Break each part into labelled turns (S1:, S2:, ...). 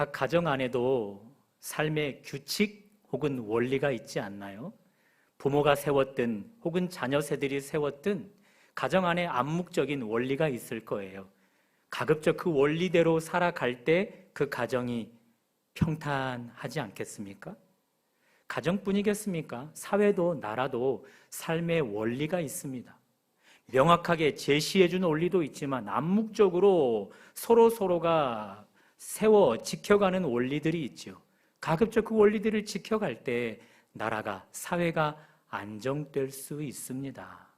S1: 각 가정 안에도 삶의 규칙 혹은 원리가 있지 않나요? 부모가 세웠든 혹은 자녀 세들이 세웠든 가정 안에 암묵적인 원리가 있을 거예요. 가급적 그 원리대로 살아갈 때 그 가정이 평탄하지 않겠습니까? 가정뿐이겠습니까? 사회도 나라도 삶의 원리가 있습니다. 명확하게 제시해준 원리도 있지만 암묵적으로 서로가 세워 지켜가는 원리들이 있죠. 가급적 그 원리들을 지켜갈 때 나라가, 사회가 안정될 수 있습니다.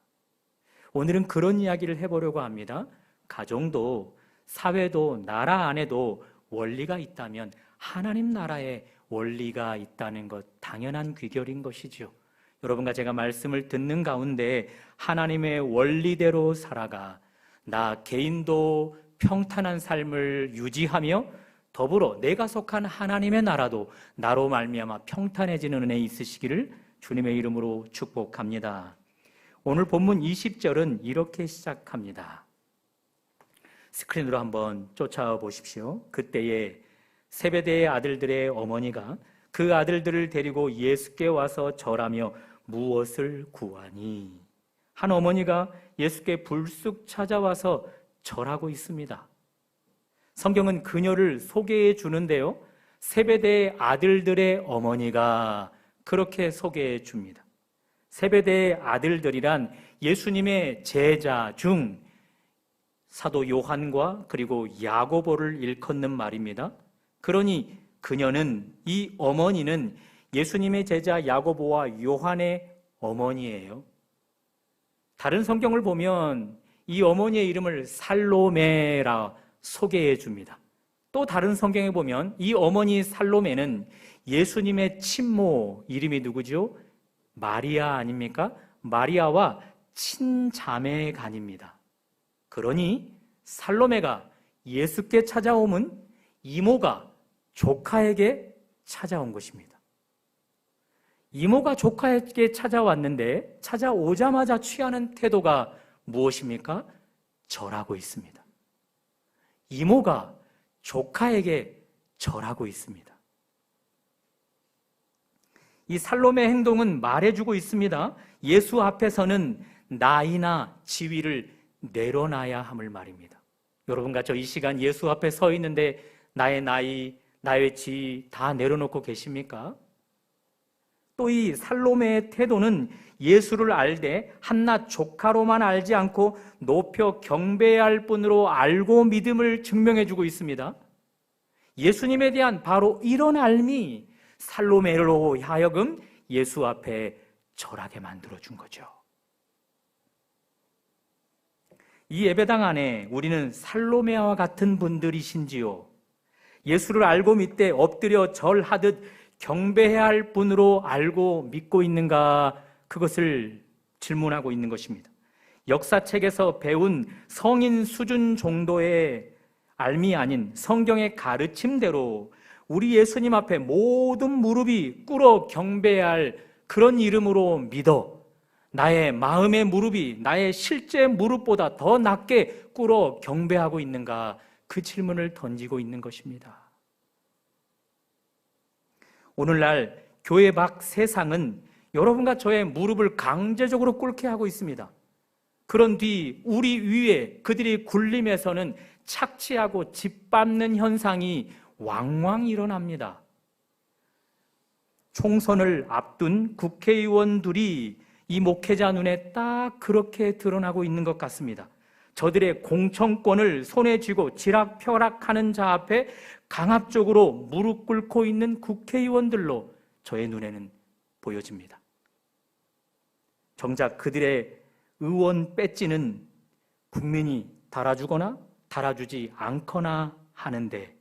S1: 오늘은 그런 이야기를 해보려고 합니다. 가정도, 사회도, 나라 안에도 원리가 있다면 하나님 나라에 원리가 있다는 것, 당연한 귀결인 것이죠. 여러분과 제가 말씀을 듣는 가운데 하나님의 원리대로 살아가 나 개인도 평탄한 삶을 유지하며 더불어 내가 속한 하나님의 나라도 나로 말미암아 평탄해지는 은혜 있으시기를 주님의 이름으로 축복합니다. 오늘 본문 20절은 이렇게 시작합니다. 스크린으로 한번 쫓아보십시오. 그때에 세베대의 아들들의 어머니가 그 아들들을 데리고 예수께 와서 절하며 무엇을 구하니? 한 어머니가 예수께 불쑥 찾아와서 절하고 있습니다. 성경은 그녀를 소개해 주는데요, 세베대의 아들들의 어머니가 그렇게 소개해 줍니다. 세베대의 아들들이란 예수님의 제자 중 사도 요한과 그리고 야고보를 일컫는 말입니다. 그러니 그녀는, 이 어머니는 예수님의 제자 야고보와 요한의 어머니예요. 다른 성경을 보면 이 어머니의 이름을 살로메라 소개해 줍니다. 또 다른 성경에 보면 이 어머니 살로메는 예수님의 친모, 이름이 누구죠? 마리아 아닙니까? 마리아와 친자매간입니다. 그러니 살로메가 예수께 찾아오면 이모가 조카에게 찾아온 것입니다. 이모가 조카에게 찾아왔는데 찾아오자마자 취하는 태도가 무엇입니까? 절하고 있습니다. 이모가 조카에게 절하고 있습니다. 이 살로메의 행동은 말해주고 있습니다. 예수 앞에서는 나이나 지위를 내려놔야 함을 말입니다. 여러분과 저 이 시간 예수 앞에 서 있는데 나의 나이, 나의 지위 다 내려놓고 계십니까? 또 이 살로메의 태도는 예수를 알되 한낱 조카로만 알지 않고 높여 경배할 뿐으로 알고 믿음을 증명해주고 있습니다. 예수님에 대한 바로 이런 알미 살로메로 하여금 예수 앞에 절하게 만들어준 거죠. 이 예배당 안에 우리는 살로메와 같은 분들이신지요? 예수를 알고 믿되 엎드려 절하듯 경배해야 할 분으로 알고 믿고 있는가? 그것을 질문하고 있는 것입니다. 역사책에서 배운 성인 수준 정도의 알미 아닌 성경의 가르침대로 우리 예수님 앞에 모든 무릎이 꿇어 경배해야 할 그런 이름으로 믿어 나의 마음의 무릎이 나의 실제 무릎보다 더 낮게 꿇어 경배하고 있는가? 그 질문을 던지고 있는 것입니다. 오늘날 교회 밖 세상은 여러분과 저의 무릎을 강제적으로 꿇게 하고 있습니다. 그런 뒤 우리 위에 그들이 굴림에서는 착취하고 짓밟는 현상이 왕왕 일어납니다. 총선을 앞둔 국회의원들이 이 목회자 눈에 딱 그렇게 드러나고 있는 것 같습니다. 저들의 공천권을 손에 쥐고 지락펴락하는 자 앞에 강압적으로 무릎 꿇고 있는 국회의원들로 저의 눈에는 보여집니다. 정작 그들의 의원 배지는 국민이 달아주거나 달아주지 않거나 하는데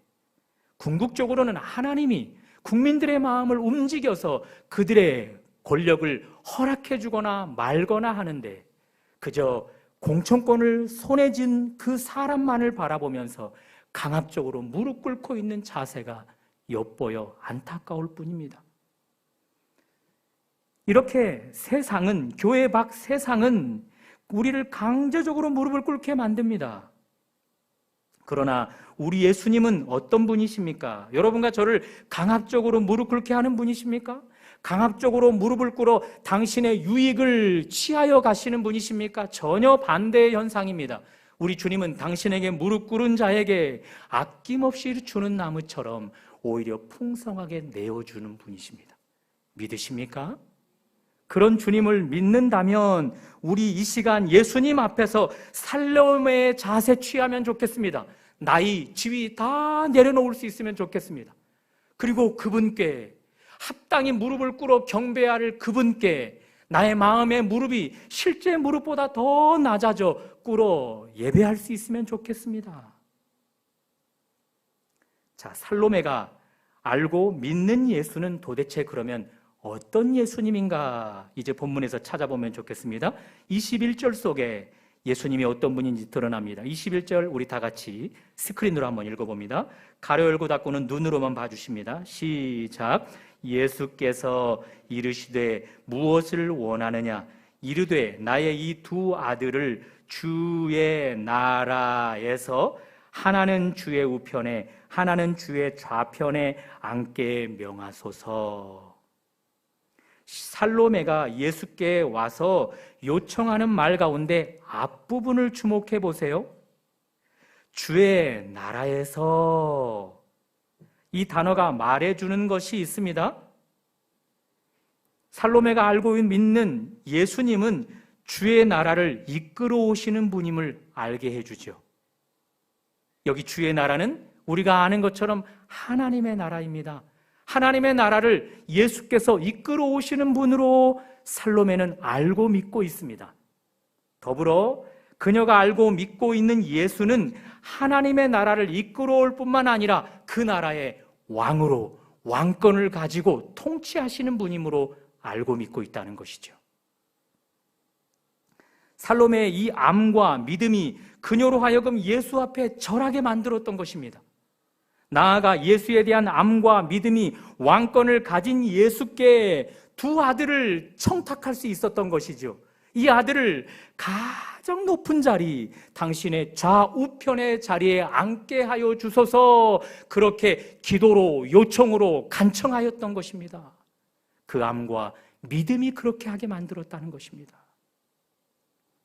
S1: 궁극적으로는 하나님이 국민들의 마음을 움직여서 그들의 권력을 허락해주거나 말거나 하는데 그저 공천권을 손에 쥔 그 사람만을 바라보면서 강압적으로 무릎 꿇고 있는 자세가 엿보여 안타까울 뿐입니다. 이렇게 세상은, 교회 밖 세상은 우리를 강제적으로 무릎을 꿇게 만듭니다. 그러나 우리 예수님은 어떤 분이십니까? 여러분과 저를 강압적으로 무릎 꿇게 하는 분이십니까? 강압적으로 무릎을 꿇어 당신의 유익을 취하여 가시는 분이십니까? 전혀 반대의 현상입니다. 우리 주님은 당신에게 무릎 꿇은 자에게 아낌없이 주는 나무처럼 오히려 풍성하게 내어주는 분이십니다. 믿으십니까? 그런 주님을 믿는다면 우리 이 시간 예수님 앞에서 살롬의 자세 취하면 좋겠습니다. 나이, 지위 다 내려놓을 수 있으면 좋겠습니다. 그리고 그분께 합당히 무릎을 꿇어 경배할 그분께 나의 마음의 무릎이 실제 무릎보다 더 낮아져 꿇어 예배할 수 있으면 좋겠습니다. 자, 살로메가 알고 믿는 예수는 도대체 그러면 어떤 예수님인가 이제 본문에서 찾아보면 좋겠습니다. 21절 속에 예수님이 어떤 분인지 드러납니다. 21절 우리 다 같이 스크린으로 한번 읽어봅니다. 가로 열고 닫고는 눈으로만 봐주십니다. 시작. 예수께서 이르시되 무엇을 원하느냐? 이르되 나의 이 두 아들을 주의 나라에서 하나는 주의 우편에 하나는 주의 좌편에 앉게 명하소서. 살로메가 예수께 와서 요청하는 말 가운데 앞부분을 주목해 보세요. 주의 나라에서, 이 단어가 말해주는 것이 있습니다. 살로메가 알고 믿는 예수님은 주의 나라를 이끌어 오시는 분임을 알게 해주죠. 여기 주의 나라는 우리가 아는 것처럼 하나님의 나라입니다. 하나님의 나라를 예수께서 이끌어 오시는 분으로 살로메는 알고 믿고 있습니다. 더불어 그녀가 알고 믿고 있는 예수는 하나님의 나라를 이끌어 올 뿐만 아니라 그 나라의 왕으로 왕권을 가지고 통치하시는 분이므로 알고 믿고 있다는 것이죠. 살로메의 이 암과 믿음이 그녀로 하여금 예수 앞에 절하게 만들었던 것입니다. 나아가 예수에 대한 암과 믿음이 왕권을 가진 예수께 두 아들을 청탁할 수 있었던 것이죠. 이 아들을 가장 높은 자리, 당신의 좌우편의 자리에 앉게 하여 주소서, 그렇게 기도로 요청으로 간청하였던 것입니다. 그 암과 믿음이 그렇게 하게 만들었다는 것입니다.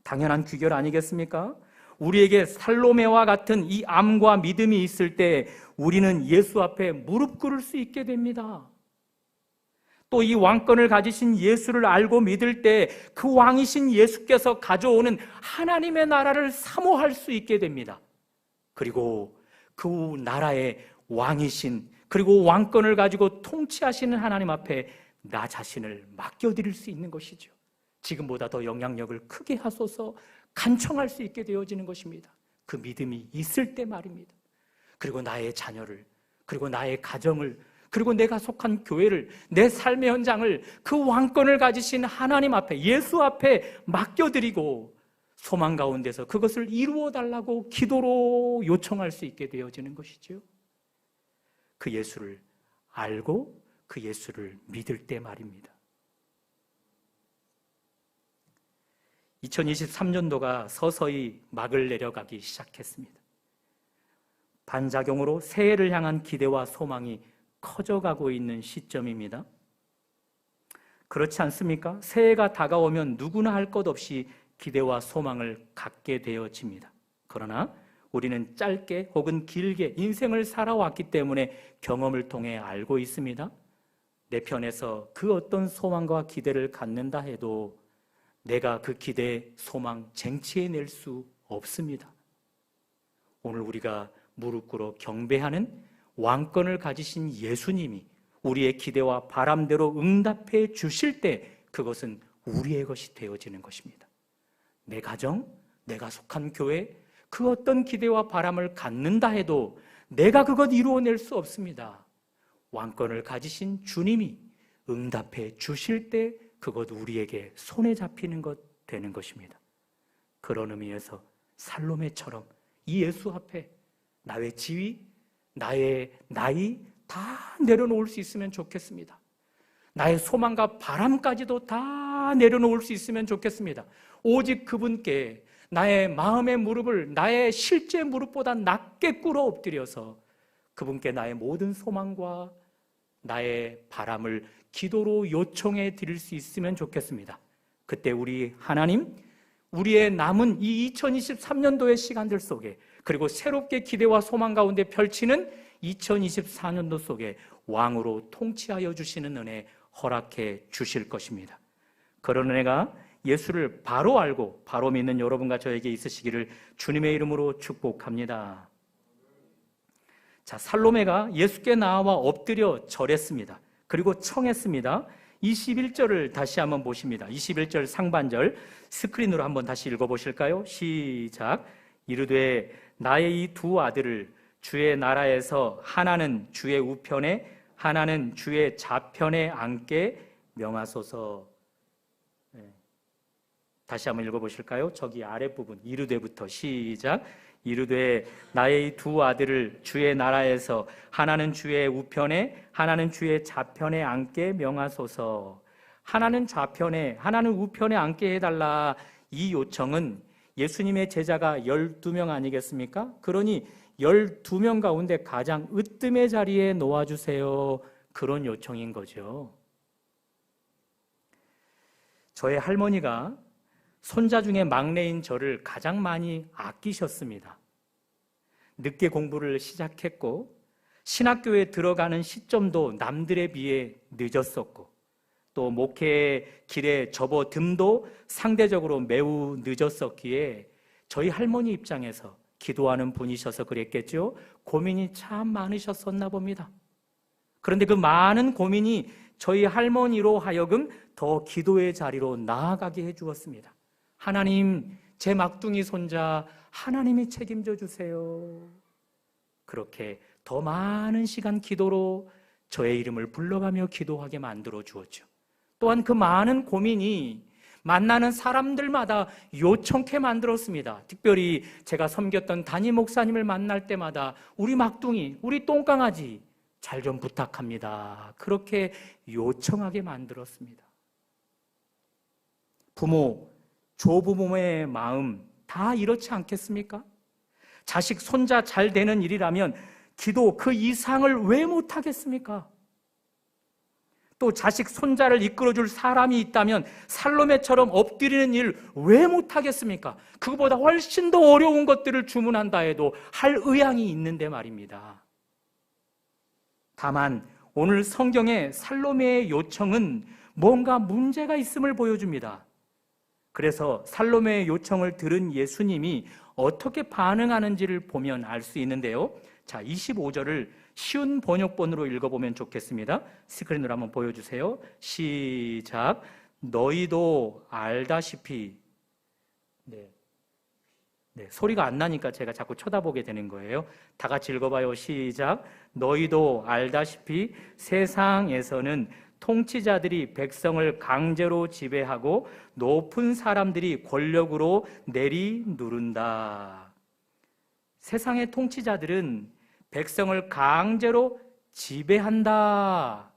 S1: 당연한 귀결 아니겠습니까? 우리에게 살로메와 같은 이 암과 믿음이 있을 때 우리는 예수 앞에 무릎 꿇을 수 있게 됩니다. 또 이 왕권을 가지신 예수를 알고 믿을 때 그 왕이신 예수께서 가져오는 하나님의 나라를 사모할 수 있게 됩니다. 그리고 그 나라의 왕이신, 그리고 왕권을 가지고 통치하시는 하나님 앞에 나 자신을 맡겨드릴 수 있는 것이죠. 지금보다 더 영향력을 크게 하소서 간청할 수 있게 되어지는 것입니다. 그 믿음이 있을 때 말입니다. 그리고 나의 자녀를, 그리고 나의 가정을, 그리고 내가 속한 교회를, 내 삶의 현장을 그 왕권을 가지신 하나님 앞에, 예수 앞에 맡겨드리고 소망 가운데서 그것을 이루어 달라고 기도로 요청할 수 있게 되어지는 것이죠. 그 예수를 알고 그 예수를 믿을 때 말입니다. 2023년도가 서서히 막을 내려가기 시작했습니다. 반작용으로 새해를 향한 기대와 소망이 커져가고 있는 시점입니다. 그렇지 않습니까? 새해가 다가오면 누구나 할 것 없이 기대와 소망을 갖게 되어집니다. 그러나 우리는 짧게 혹은 길게 인생을 살아왔기 때문에 경험을 통해 알고 있습니다. 내 편에서 그 어떤 소망과 기대를 갖는다 해도 내가 그 기대, 소망 쟁취해낼 수 없습니다. 오늘 우리가 무릎 꿇어 경배하는 왕권을 가지신 예수님이 우리의 기대와 바람대로 응답해 주실 때 그것은 우리의 것이 되어지는 것입니다. 내 가정, 내가 속한 교회, 그 어떤 기대와 바람을 갖는다 해도 내가 그것 이루어낼 수 없습니다. 왕권을 가지신 주님이 응답해 주실 때 그것 우리에게 손에 잡히는 것 되는 것입니다. 그런 의미에서 살로메처럼 이 예수 앞에 나의 지위, 나의 나이 다 내려놓을 수 있으면 좋겠습니다. 나의 소망과 바람까지도 다 내려놓을 수 있으면 좋겠습니다. 오직 그분께 나의 마음의 무릎을 나의 실제 무릎보다 낮게 꿇어 엎드려서 그분께 나의 모든 소망과 나의 바람을 기도로 요청해 드릴 수 있으면 좋겠습니다. 그때 우리 하나님, 우리의 남은 이 2023년도의 시간들 속에, 그리고 새롭게 기대와 소망 가운데 펼치는 2024년도 속에 왕으로 통치하여 주시는 은혜 허락해 주실 것입니다. 그런 은혜가 예수를 바로 알고 바로 믿는 여러분과 저에게 있으시기를 주님의 이름으로 축복합니다. 자, 살로메가 예수께 나와 엎드려 절했습니다. 그리고 청했습니다. 21절을 다시 한번 보십니다. 21절 상반절 스크린으로 한번 다시 읽어보실까요? 시작. 이르되 나의 이 두 아들을 주의 나라에서 하나는 주의 우편에 하나는 주의 좌편에 앉게 명하소서. 다시 한번 읽어보실까요? 저기 아랫부분 이르되부터 시작. 이르되 나의 이 두 아들을 주의 나라에서 하나는 주의 우편에 하나는 주의 좌편에 앉게 명하소서. 하나는 좌편에 하나는 우편에 앉게 해달라. 이 요청은 예수님의 제자가 12명 아니겠습니까? 그러니 12명 가운데 가장 으뜸의 자리에 놓아주세요. 그런 요청인 거죠. 저의 할머니가 손자 중에 막내인 저를 가장 많이 아끼셨습니다. 늦게 공부를 시작했고 신학교에 들어가는 시점도 남들에 비해 늦었었고 또 목회의 길에 접어듦도 상대적으로 매우 늦었었기에 저희 할머니 입장에서 기도하는 분이셔서 그랬겠죠. 고민이 참 많으셨었나 봅니다. 그런데 그 많은 고민이 저희 할머니로 하여금 더 기도의 자리로 나아가게 해주었습니다. 하나님, 제 막둥이 손자 하나님이 책임져 주세요. 그렇게 더 많은 시간 기도로 저의 이름을 불러가며 기도하게 만들어 주었죠. 또한 그 많은 고민이 만나는 사람들마다 요청케 만들었습니다. 특별히 제가 섬겼던 담임 목사님을 만날 때마다 우리 막둥이, 우리 똥강아지 잘 좀 부탁합니다. 그렇게 요청하게 만들었습니다. 부모, 조부모의 마음 다 이렇지 않겠습니까? 자식, 손자 잘 되는 일이라면 기도 그 이상을 왜 못하겠습니까? 또 자식, 손자를 이끌어줄 사람이 있다면 살로메처럼 엎드리는 일 왜 못하겠습니까? 그거보다 훨씬 더 어려운 것들을 주문한다 해도 할 의향이 있는데 말입니다. 다만 오늘 성경의 살로메의 요청은 뭔가 문제가 있음을 보여줍니다. 그래서 살로메의 요청을 들은 예수님이 어떻게 반응하는지를 보면 알 수 있는데요. 자, 25절을 쉬운 번역본으로 읽어보면 좋겠습니다. 스크린으로 한번 보여주세요. 시작. 너희도 알다시피. 소리가 안 나니까 제가 자꾸 쳐다보게 되는 거예요. 다 같이 읽어봐요. 시작. 너희도 알다시피 세상에서는 통치자들이 백성을 강제로 지배하고 높은 사람들이 권력으로 내리누른다. 세상의 통치자들은 백성을 강제로 지배한다.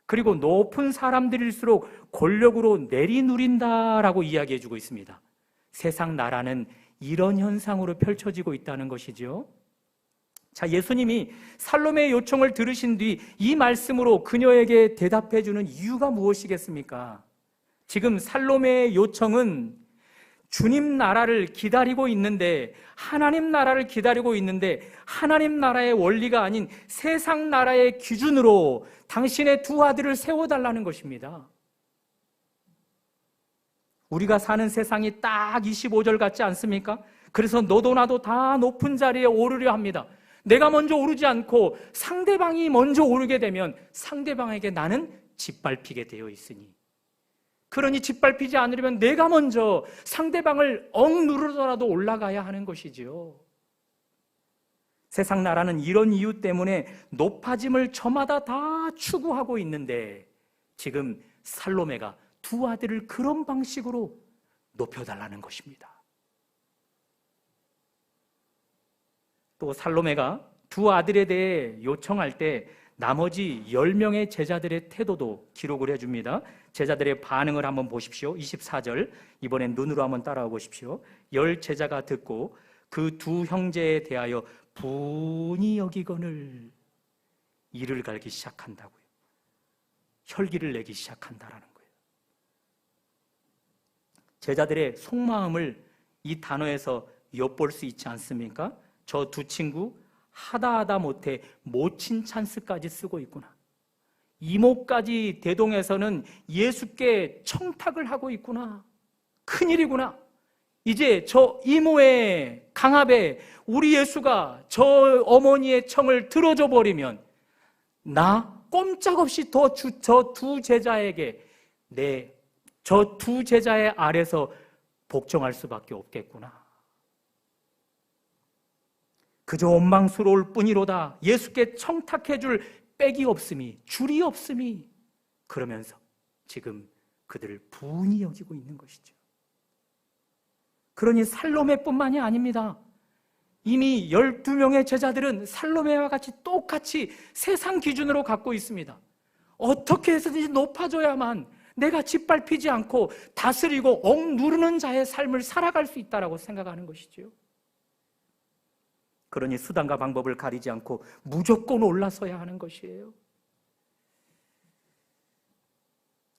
S1: 그리고 높은 사람들일수록 권력으로 내리누린다라고 이야기해주고 있습니다. 세상 나라는 이런 현상으로 펼쳐지고 있다는 것이죠. 자, 예수님이 살로메의 요청을 들으신 뒤 이 말씀으로 그녀에게 대답해주는 이유가 무엇이겠습니까? 지금 살로메의 요청은 주님 나라를 기다리고 있는데, 하나님 나라를 기다리고 있는데 하나님 나라의 원리가 아닌 세상 나라의 기준으로 당신의 두 아들을 세워달라는 것입니다. 우리가 사는 세상이 딱 25절 같지 않습니까? 그래서 너도 나도 다 높은 자리에 오르려 합니다. 내가 먼저 오르지 않고 상대방이 먼저 오르게 되면 상대방에게 나는 짓밟히게 되어 있으니, 그러니 짓밟히지 않으려면 내가 먼저 상대방을 억누르더라도 올라가야 하는 것이지요. 세상 나라는 이런 이유 때문에 높아짐을 저마다 다 추구하고 있는데 지금 살로메가 두 아들을 그런 방식으로 높여달라는 것입니다. 또 살로메가 두 아들에 대해 요청할 때 나머지 10명의 제자들의 태도도 기록을 해줍니다. 제자들의 반응을 한번 보십시오. 24절, 이번엔 눈으로 한번 따라와 보십시오. 10 제자가 듣고 그 두 형제에 대하여 분이 여기거늘 이를 갈기 시작한다고요. 혈기를 내기 시작한다라는 거예요. 제자들의 속마음을 이 단어에서 엿볼 수 있지 않습니까? 저 두 친구 하다 못해 모친 찬스까지 쓰고 있구나. 이모까지 대동해서는 예수께 청탁을 하고 있구나. 큰일이구나. 이제 저 이모의 강압에 우리 예수가 저 어머니의 청을 들어줘 버리면 나 꼼짝없이 저 두 제자에게 저 두 제자의 아래서 복종할 수밖에 없겠구나. 그저 원망스러울 뿐이로다. 예수께 청탁해줄 빽이 없음이, 줄이 없음이, 그러면서 지금 그들을 분이 여기고 있는 것이죠. 그러니 살로메뿐만이 아닙니다. 이미 12명의 제자들은 살로메와 같이 똑같이 세상 기준으로 갖고 있습니다. 어떻게 해서든지 높아져야만 내가 짓밟히지 않고 다스리고 억누르는 자의 삶을 살아갈 수 있다고 생각하는 것이지요. 그러니 수단과 방법을 가리지 않고 무조건 올라서야 하는 것이에요.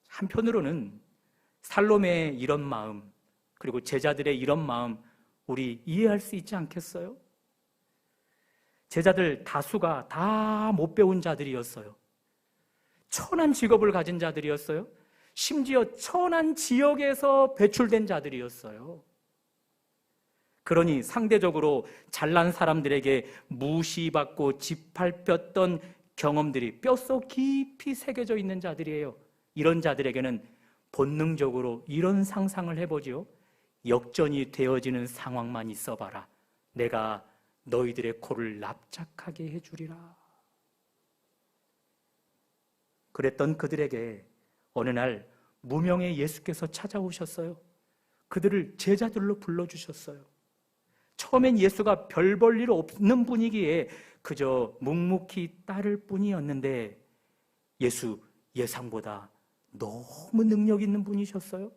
S1: 한편으로는 살로메의 이런 마음, 그리고 제자들의 이런 마음 우리 이해할 수 있지 않겠어요? 제자들 다수가 다 못 배운 자들이었어요. 천한 직업을 가진 자들이었어요. 심지어 천한 지역에서 배출된 자들이었어요. 그러니 상대적으로 잘난 사람들에게 무시받고 짓밟혔던 경험들이 뼛속 깊이 새겨져 있는 자들이에요. 이런 자들에게는 본능적으로 이런 상상을 해보죠. 역전이 되어지는 상황만 있어봐라. 내가 너희들의 코를 납작하게 해주리라. 그랬던 그들에게 어느 날 무명의 예수께서 찾아오셨어요. 그들을 제자들로 불러주셨어요. 처음엔 예수가 별 볼 일 없는 분이기에 그저 묵묵히 따를 뿐이었는데 예수 예상보다 너무 능력 있는 분이셨어요.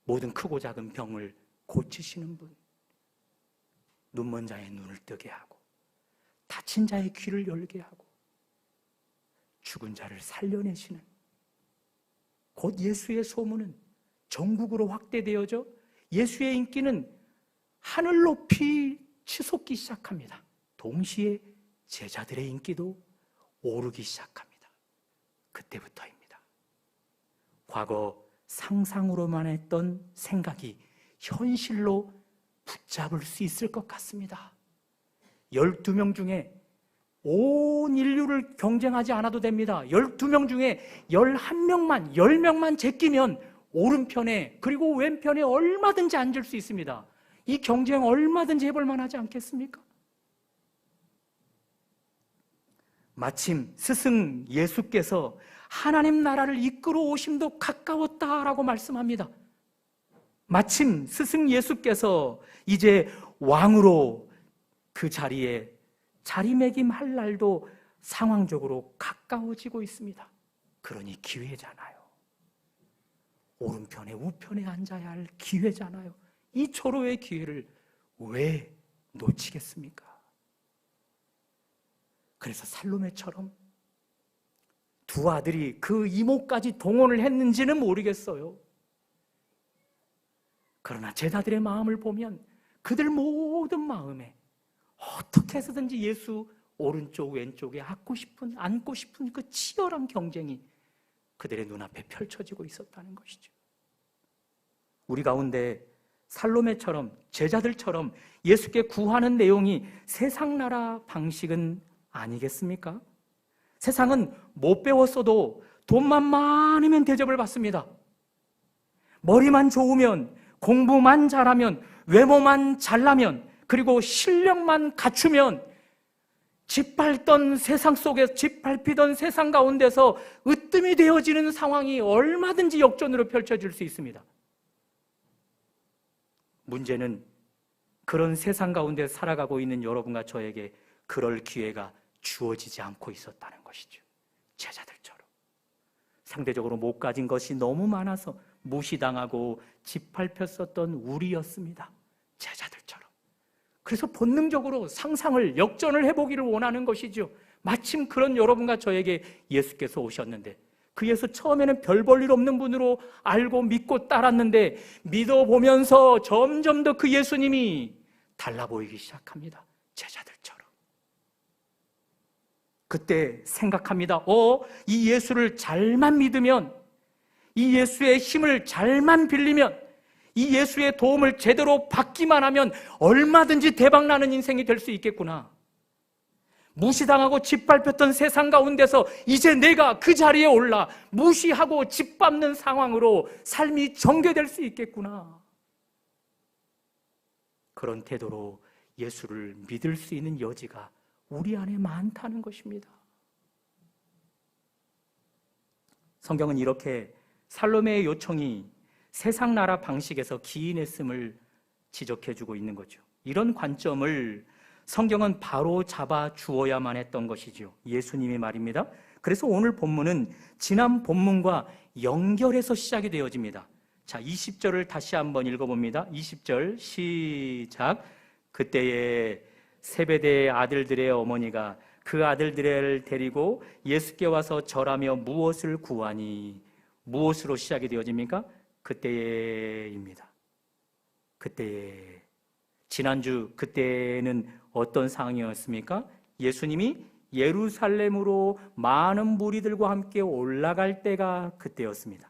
S1: 모든 크고 작은 병을 고치시는 분, 눈먼 자의 눈을 뜨게 하고 다친 자의 귀를 열게 하고 죽은 자를 살려내시는, 곧 예수의 소문은 전국으로 확대되어져 예수의 인기는 하늘 높이 치솟기 시작합니다. 동시에 제자들의 인기도 오르기 시작합니다. 그때부터입니다. 과거 상상으로만 했던 생각이 현실로 붙잡을 수 있을 것 같습니다. 12명 중에 온 인류를 경쟁하지 않아도 됩니다. 12명 중에 11명만, 10명만 제끼면 오른편에 그리고 왼편에 얼마든지 앉을 수 있습니다. 이 경쟁 얼마든지 해볼 만하지 않겠습니까? 마침 스승 예수께서 하나님 나라를 이끌어 오심도 가까웠다라고 말씀합니다. 마침 스승 예수께서 이제 왕으로 그 자리에 자리매김할 날도 상황적으로 가까워지고 있습니다. 그러니 기회잖아요. 오른편에 우편에 앉아야 할 기회잖아요. 이 초로의 기회를 왜 놓치겠습니까? 그래서 살로메처럼 두 아들이 그 이모까지 동원을 했는지는 모르겠어요. 그러나 제자들의 마음을 보면 그들 모든 마음에 어떻게 해서든지 예수 오른쪽 왼쪽에 안고 싶은 그 치열한 경쟁이 그들의 눈앞에 펼쳐지고 있었다는 것이죠. 우리 가운데 살로메처럼 제자들처럼 예수께 구하는 내용이 세상 나라 방식은 아니겠습니까? 세상은 못 배웠어도 돈만 많으면 대접을 받습니다. 머리만 좋으면, 공부만 잘하면, 외모만 잘나면, 그리고 실력만 갖추면 짓밟히던 세상 가운데서 으뜸이 되어지는 상황이 얼마든지 역전으로 펼쳐질 수 있습니다. 문제는 그런 세상 가운데 살아가고 있는 여러분과 저에게 그럴 기회가 주어지지 않고 있었다는 것이죠. 제자들처럼. 상대적으로 못 가진 것이 너무 많아서 무시당하고 짓밟혔었던 우리였습니다. 제자들처럼. 그래서 본능적으로 상상을 역전을 해보기를 원하는 것이죠. 마침 그런 여러분과 저에게 예수께서 오셨는데, 그 예수 처음에는 별 볼 일 없는 분으로 알고 믿고 따랐는데, 믿어보면서 점점 더 그 예수님이 달라 보이기 시작합니다. 제자들처럼. 그때 생각합니다. 이 예수를 잘만 믿으면, 이 예수의 힘을 잘만 빌리면, 이 예수의 도움을 제대로 받기만 하면 얼마든지 대박나는 인생이 될 수 있겠구나. 무시당하고 짓밟혔던 세상 가운데서 이제 내가 그 자리에 올라 무시하고 짓밟는 상황으로 삶이 전개될 수 있겠구나. 그런 태도로 예수를 믿을 수 있는 여지가 우리 안에 많다는 것입니다. 성경은 이렇게 살로메의 요청이 세상 나라 방식에서 기인했음을 지적해주고 있는 거죠. 이런 관점을 성경은 바로 잡아 주어야만 했던 것이죠. 예수님의 말입니다. 그래서 오늘 본문은 지난 본문과 연결해서 시작이 되어집니다. 자, 20절을 다시 한번 읽어봅니다. 20절 시작. 그때에 세베대의 아들들의 어머니가 그 아들들을 데리고 예수께 와서 절하며 무엇을 구하니, 무엇으로 시작이 되어집니까? 그때에입니다. 그때에. 지난주 그때는 어떤 상황이었습니까? 예수님이 예루살렘으로 많은 무리들과 함께 올라갈 때가 그때였습니다.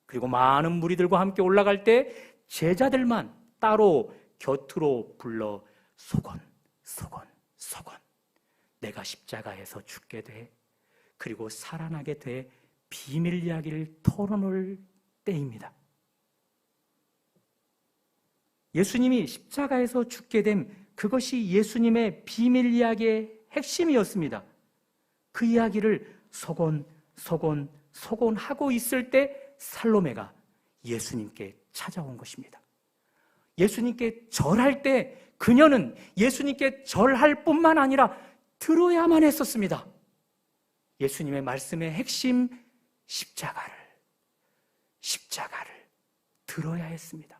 S1: 그리고 많은 무리들과 함께 올라갈 때 제자들만 따로 곁으로 불러 소곤 내가 십자가에서 죽게 돼, 그리고 살아나게 돼 비밀 이야기를 털어놓을 때입니다. 예수님이 십자가에서 죽게 됨, 그것이 예수님의 비밀 이야기의 핵심이었습니다. 그 이야기를 소곤 하고 있을 때 살로메가 예수님께 찾아온 것입니다. 예수님께 절할 때 그녀는 예수님께 절할 뿐만 아니라 들어야만 했었습니다. 예수님의 말씀의 핵심 십자가를 들어야 했습니다.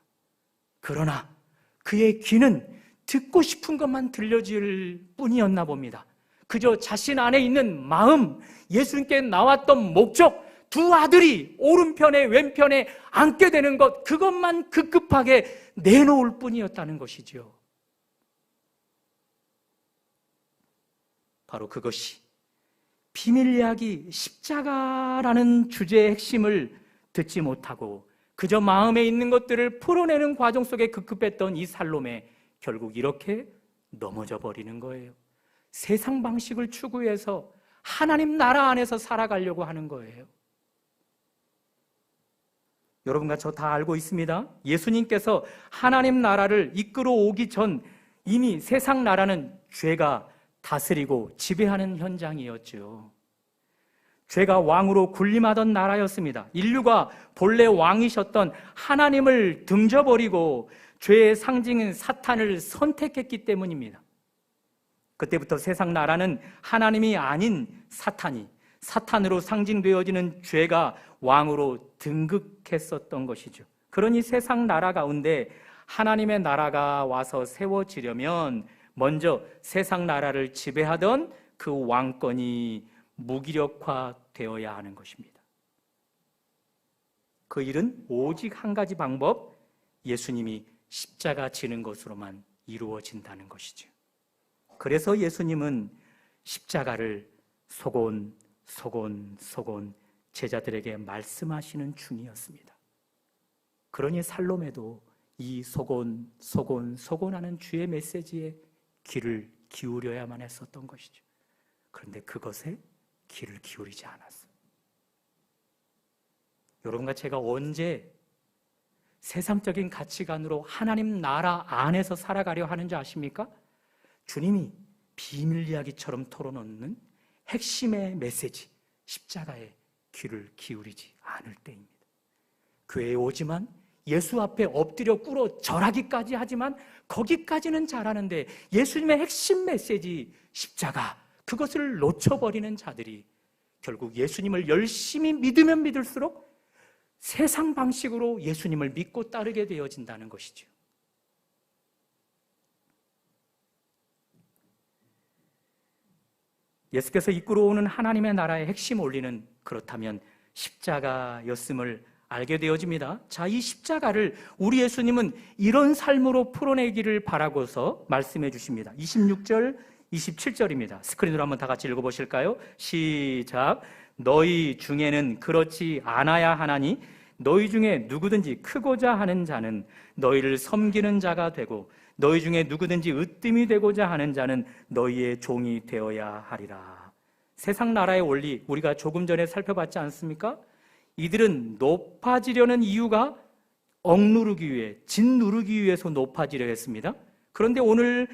S1: 그러나 그의 귀는 듣고 싶은 것만 들려질 뿐이었나 봅니다. 그저 자신 안에 있는 마음, 예수님께 나왔던 목적, 두 아들이 오른편에 왼편에 앉게 되는 것, 그것만 급급하게 내놓을 뿐이었다는 것이죠. 바로 그것이 비밀 이야기 십자가라는 주제의 핵심을 듣지 못하고 그저 마음에 있는 것들을 풀어내는 과정 속에 급급했던 이 살로메, 결국 이렇게 넘어져 버리는 거예요. 세상 방식을 추구해서 하나님 나라 안에서 살아가려고 하는 거예요. 여러분과 저 다 알고 있습니다. 예수님께서 하나님 나라를 이끌어 오기 전 이미 세상 나라는 죄가 다스리고 지배하는 현장이었죠. 죄가 왕으로 군림하던 나라였습니다. 인류가 본래 왕이셨던 하나님을 등져버리고 죄의 상징인 사탄을 선택했기 때문입니다. 그때부터 세상 나라는 하나님이 아닌 사탄으로 상징되어지는 죄가 왕으로 등극했었던 것이죠. 그러니 세상 나라 가운데 하나님의 나라가 와서 세워지려면 먼저 세상 나라를 지배하던 그 왕권이 무기력화되어야 하는 것입니다. 그 일은 오직 한 가지 방법, 예수님이 십자가 지는 것으로만 이루어진다는 것이죠. 그래서 예수님은 십자가를 소곤 제자들에게 말씀하시는 중이었습니다. 그러니 살로메도 이 소곤하는 주의 메시지에 귀를 기울여야만 했었던 것이죠. 그런데 그것에 귀를 기울이지 않았어요. 여러분과 제가 언제 세상적인 가치관으로 하나님 나라 안에서 살아가려 하는지 아십니까? 주님이 비밀 이야기처럼 털어놓는 핵심의 메시지, 십자가에 귀를 기울이지 않을 때입니다. 교회에 오지만 예수 앞에 엎드려 꿇어 절하기까지 하지만 거기까지는 잘하는데 예수님의 핵심 메시지 십자가, 그것을 놓쳐버리는 자들이 결국 예수님을 열심히 믿으면 믿을수록 세상 방식으로 예수님을 믿고 따르게 되어진다는 것이죠. 예수께서 이끌어오는 하나님의 나라의 핵심 원리는 그렇다면 십자가였음을 알게 되어집니다. 자, 이 십자가를 우리 예수님은 이런 삶으로 풀어내기를 바라고서 말씀해 주십니다. 26절, 27절입니다. 스크린으로 한번 다 같이 읽어보실까요? 시작. 너희 중에는 그렇지 않아야 하나니 너희 중에 누구든지 크고자 하는 자는 너희를 섬기는 자가 되고 너희 중에 누구든지 으뜸이 되고자 하는 자는 너희의 종이 되어야 하리라. 세상 나라의 원리 우리가 조금 전에 살펴봤지 않습니까? 이들은 높아지려는 이유가 억누르기 위해, 짓누르기 위해서 높아지려 했습니다. 그런데 오늘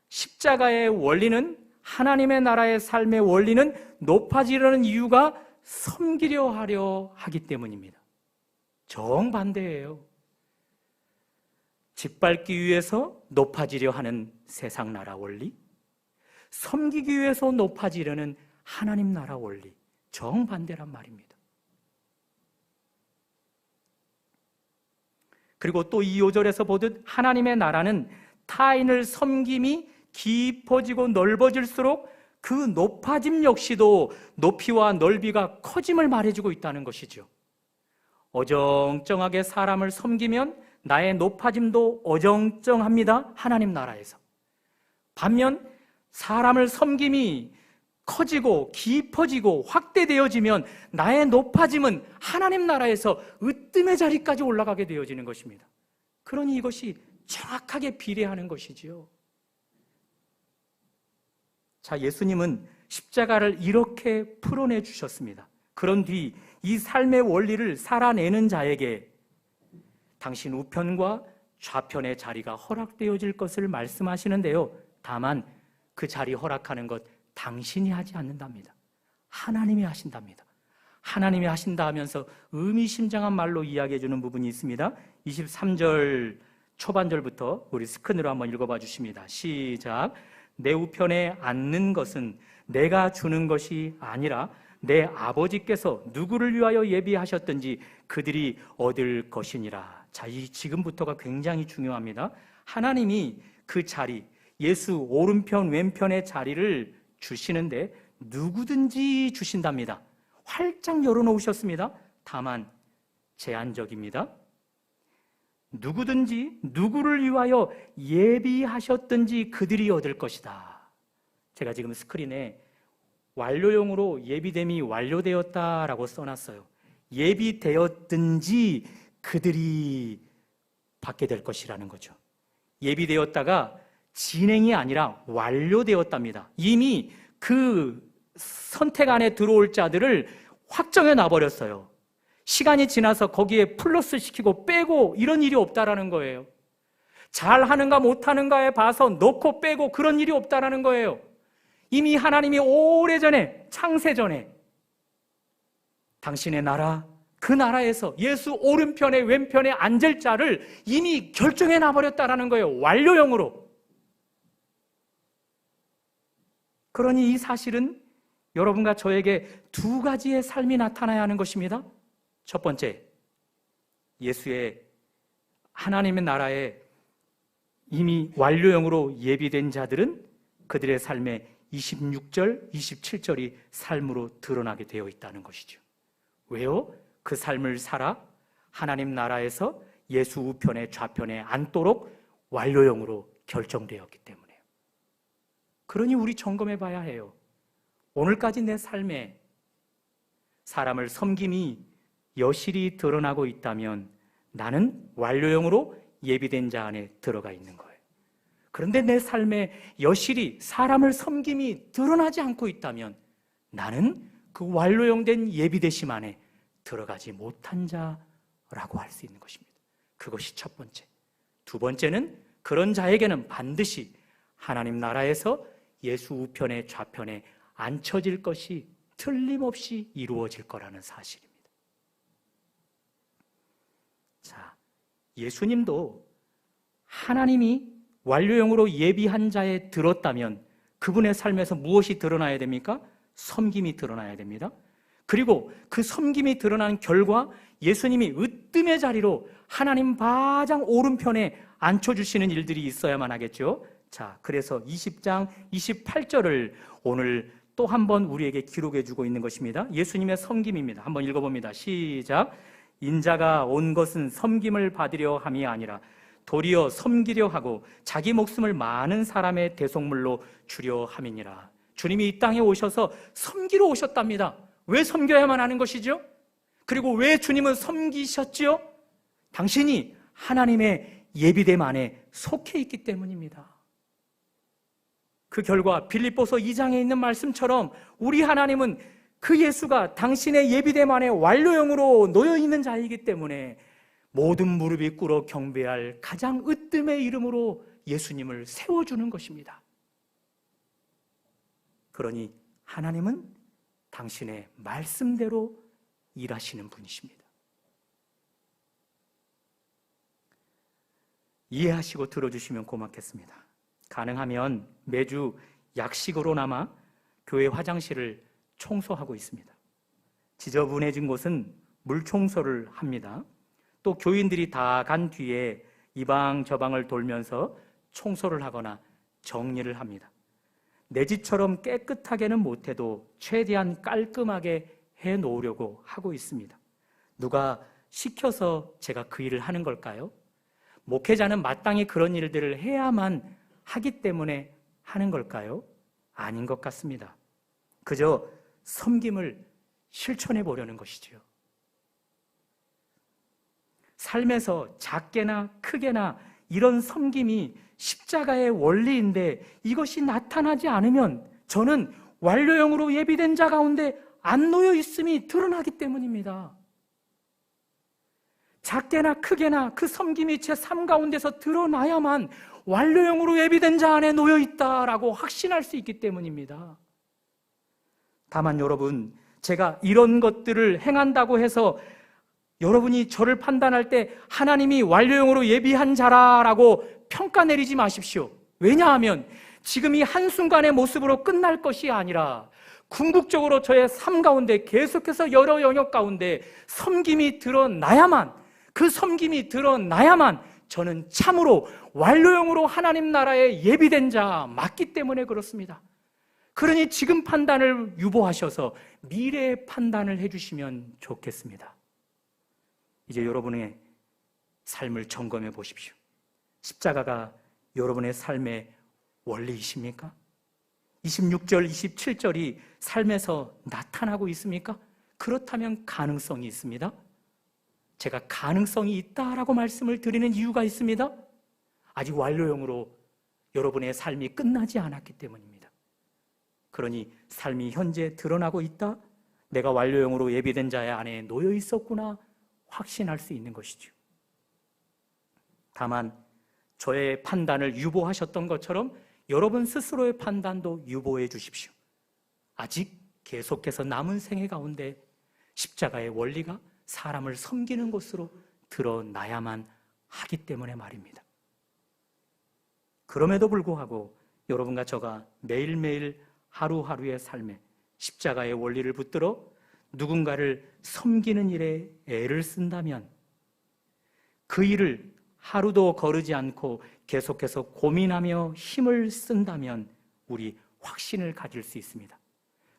S1: 십자가의 원리는, 하나님의 나라의 삶의 원리는 높아지려는 이유가 섬기려 하려 하기 때문입니다. 정반대예요. 짓밟기 위해서 높아지려 하는 세상 나라 원리, 섬기기 위해서 높아지려는 하나님 나라 원리, 정반대란 말입니다. 그리고 또 이 5절에서 보듯 하나님의 나라는 타인을 섬김이 깊어지고 넓어질수록 그 높아짐 역시도 높이와 넓이가 커짐을 말해주고 있다는 것이죠. 어정쩡하게 사람을 섬기면 나의 높아짐도 어정쩡합니다. 하나님 나라에서. 반면 사람을 섬김이 커지고 깊어지고 확대되어지면 나의 높아짐은 하나님 나라에서 으뜸의 자리까지 올라가게 되어지는 것입니다. 그러니 이것이 정확하게 비례하는 것이지요. 자, 예수님은 십자가를 이렇게 풀어내 주셨습니다. 그런 뒤 이 삶의 원리를 살아내는 자에게 당신 우편과 좌편의 자리가 허락되어질 것을 말씀하시는데요. 다만 그 자리 허락하는 것 당신이 하지 않는답니다. 하나님이 하신답니다. 하나님이 하신다 하면서 의미심장한 말로 이야기해 주는 부분이 있습니다. 23절 초반절부터 우리 스크린으로 한번 읽어봐 주십니다. 시작. 내 우편에 앉는 것은 내가 주는 것이 아니라 내 아버지께서 누구를 위하여 예비하셨든지 그들이 얻을 것이니라. 자, 이 지금부터가 굉장히 중요합니다. 하나님이 그 자리, 예수 오른편 왼편의 자리를 주시는데 누구든지 주신답니다. 활짝 열어놓으셨습니다. 다만 제한적입니다. 누구든지 누구를 위하여 예비하셨든지 그들이 얻을 것이다. 제가 지금 스크린에 완료용으로 예비됨이 완료되었다라고 써놨어요. 예비되었든지 그들이 받게 될 것이라는 거죠. 예비되었다가 진행이 아니라 완료되었답니다. 이미 그 선택 안에 들어올 자들을 확정해 놔버렸어요. 시간이 지나서 거기에 플러스 시키고 빼고 이런 일이 없다라는 거예요. 잘하는가 못하는가에 봐서 넣고 빼고 그런 일이 없다라는 거예요. 이미 하나님이 오래전에, 창세전에 당신의 나라, 그 나라에서 예수 오른편에 왼편에 앉을 자를 이미 결정해 놔버렸다라는 거예요. 완료형으로. 그러니 이 사실은 여러분과 저에게 두 가지의 삶이 나타나야 하는 것입니다. 첫 번째, 예수의 하나님의 나라에 이미 완료형으로 예비된 자들은 그들의 삶에 26절, 27절이 삶으로 드러나게 되어 있다는 것이죠. 왜요? 그 삶을 살아 하나님 나라에서 예수 우편에 좌편에 앉도록 완료형으로 결정되었기 때문에요. 그러니 우리 점검해 봐야 해요. 오늘까지 내 삶에 사람을 섬김이 여실히 드러나고 있다면 나는 완료형으로 예비된 자 안에 들어가 있는 거예요. 그런데 내 삶에 여실히 사람을 섬김이 드러나지 않고 있다면 나는 그 완료형 된 예비되심 안에 들어가지 못한 자라고 할 수 있는 것입니다. 그것이 첫 번째. 두 번째는 그런 자에게는 반드시 하나님 나라에서 예수 우편에 좌편에 앉혀질 것이 틀림없이 이루어질 거라는 사실입니다. 자, 예수님도 하나님이 완료형으로 예비한 자에 들었다면 그분의 삶에서 무엇이 드러나야 됩니까? 섬김이 드러나야 됩니다. 그리고 그 섬김이 드러난 결과 예수님이 으뜸의 자리로 하나님 가장 오른편에 앉혀주시는 일들이 있어야만 하겠죠. 자, 그래서 20장 28절을 오늘 또 한 번 우리에게 기록해 주고 있는 것입니다. 예수님의 섬김입니다. 한번 읽어봅니다. 시작. 인자가 온 것은 섬김을 받으려 함이 아니라 도리어 섬기려 하고 자기 목숨을 많은 사람의 대속물로 주려 함이니라. 주님이 이 땅에 오셔서 섬기러 오셨답니다. 왜 섬겨야만 하는 것이죠? 그리고 왜 주님은 섬기셨지요? 당신이 하나님의 예비됨 안에 속해 있기 때문입니다. 그 결과 빌립보서 2장에 있는 말씀처럼 우리 하나님은 그 예수가 당신의 예비됨 안에 완료형으로 놓여 있는 자이기 때문에 모든 무릎이 꿇어 경배할 가장 으뜸의 이름으로 예수님을 세워주는 것입니다. 그러니 하나님은 당신의 말씀대로 일하시는 분이십니다. 이해하시고 들어주시면 고맙겠습니다. 가능하면 매주 약식으로나마 교회 화장실을 청소하고 있습니다. 지저분해진 곳은 물 청소를 합니다. 또 교인들이 다 간 뒤에 이 방 저 방을 돌면서 청소를 하거나 정리를 합니다. 내 집처럼 깨끗하게는 못해도 최대한 깔끔하게 해놓으려고 하고 있습니다. 누가 시켜서 제가 그 일을 하는 걸까요? 목회자는 마땅히 그런 일들을 해야만 하기 때문에 하는 걸까요? 아닌 것 같습니다. 그저 섬김을 실천해 보려는 것이지요. 삶에서 작게나 크게나 이런 섬김이 십자가의 원리인데 이것이 나타나지 않으면 저는 완료형으로 예비된 자 가운데 안 놓여 있음이 드러나기 때문입니다. 작게나 크게나 그 섬김이 제 삶 가운데서 드러나야만 완료형으로 예비된 자 안에 놓여 있다라고 확신할 수 있기 때문입니다. 다만 여러분, 제가 이런 것들을 행한다고 해서 여러분이 저를 판단할 때 하나님이 완료형으로 예비한 자라라고 평가 내리지 마십시오. 왜냐하면 지금 이 한순간의 모습으로 끝날 것이 아니라 궁극적으로 저의 삶 가운데 계속해서 여러 영역 가운데 섬김이 드러나야만, 그 섬김이 드러나야만 저는 참으로 완료형으로 하나님 나라에 예비된 자 맞기 때문에 그렇습니다. 그러니 지금 판단을 유보하셔서 미래의 판단을 해주시면 좋겠습니다. 이제 여러분의 삶을 점검해 보십시오. 십자가가 여러분의 삶의 원리이십니까? 26절, 27절이 삶에서 나타나고 있습니까? 그렇다면 가능성이 있습니다. 제가 가능성이 있다라고 말씀을 드리는 이유가 있습니다. 아직 완료형으로 여러분의 삶이 끝나지 않았기 때문입니다. 그러니 삶이 현재 드러나고 있다? 내가 완료형으로 예비된 자의 안에 놓여 있었구나 확신할 수 있는 것이죠. 다만 저의 판단을 유보하셨던 것처럼 여러분 스스로의 판단도 유보해 주십시오. 아직 계속해서 남은 생애 가운데 십자가의 원리가 사람을 섬기는 것으로 드러나야만 하기 때문에 말입니다. 그럼에도 불구하고 여러분과 저가 매일매일 하루하루의 삶에 십자가의 원리를 붙들어 누군가를 섬기는 일에 애를 쓴다면 그 일을 하루도 거르지 않고 계속해서 고민하며 힘을 쓴다면 우리 확신을 가질 수 있습니다.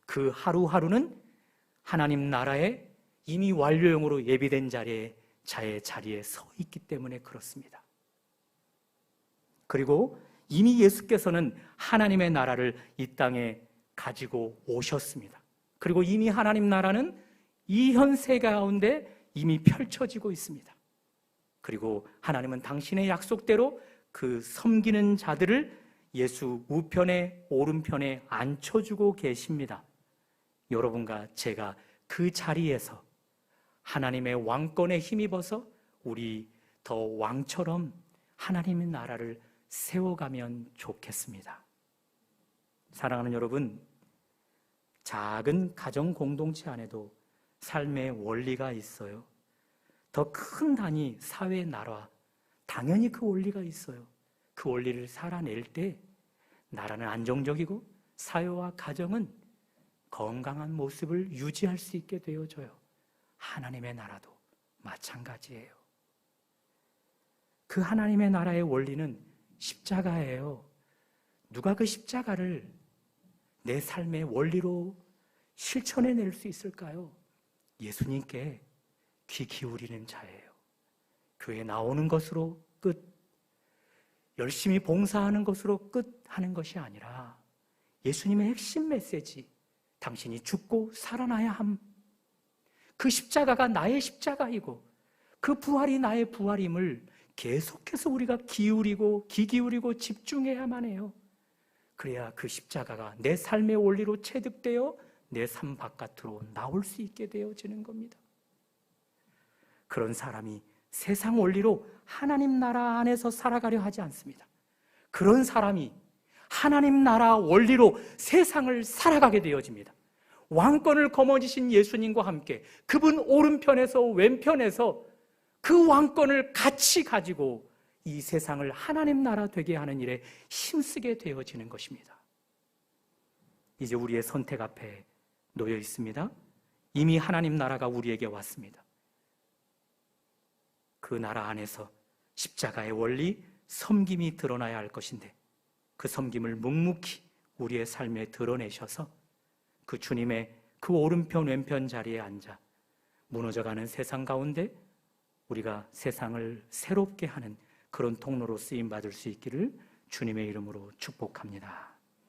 S1: 그 하루하루는 하나님 나라에 이미 완료형으로 예비된 자의 자리에 서 있기 때문에 그렇습니다. 그리고 이미 예수께서는 하나님의 나라를 이 땅에 가지고 오셨습니다. 그리고 이미 하나님 나라는 이 현 세계 가운데 이미 펼쳐지고 있습니다. 그리고 하나님은 당신의 약속대로 그 섬기는 자들을 예수 우편에 오른편에 앉혀주고 계십니다. 여러분과 제가 그 자리에서 하나님의 왕권에 힘입어서 우리 더 왕처럼 하나님의 나라를 세워가면 좋겠습니다. 사랑하는 여러분, 작은 가정 공동체 안에도 삶의 원리가 있어요. 더 큰 단위, 사회, 나라, 당연히 그 원리가 있어요. 그 원리를 살아낼 때 나라는 안정적이고 사회와 가정은 건강한 모습을 유지할 수 있게 되어줘요. 하나님의 나라도 마찬가지예요. 그 하나님의 나라의 원리는 십자가예요. 누가 그 십자가를 내 삶의 원리로 실천해낼 수 있을까요? 예수님께 귀 기울이는 자예요. 교회 나오는 것으로 끝, 열심히 봉사하는 것으로 끝 하는 것이 아니라 예수님의 핵심 메시지, 당신이 죽고 살아나야 함, 그 십자가가 나의 십자가이고 그 부활이 나의 부활임을 계속해서 우리가 귀 기울이고 집중해야만 해요. 그래야 그 십자가가 내 삶의 원리로 체득되어 내 삶 바깥으로 나올 수 있게 되어지는 겁니다. 그런 사람이 세상 원리로 하나님 나라 안에서 살아가려 하지 않습니다. 그런 사람이 하나님 나라 원리로 세상을 살아가게 되어집니다. 왕권을 거머쥐신 예수님과 함께 그분 오른편에서 왼편에서 그 왕권을 같이 가지고 이 세상을 하나님 나라 되게 하는 일에 힘쓰게 되어지는 것입니다. 이제 우리의 선택 앞에 놓여 있습니다. 이미 하나님 나라가 우리에게 왔습니다. 그 나라 안에서 십자가의 원리, 섬김이 드러나야 할 것인데 그 섬김을 묵묵히 우리의 삶에 드러내셔서 그 주님의 그 오른편 왼편 자리에 앉아 무너져가는 세상 가운데 우리가 세상을 새롭게 하는 그런 통로로 쓰임받을 수 있기를 주님의 이름으로 축복합니다.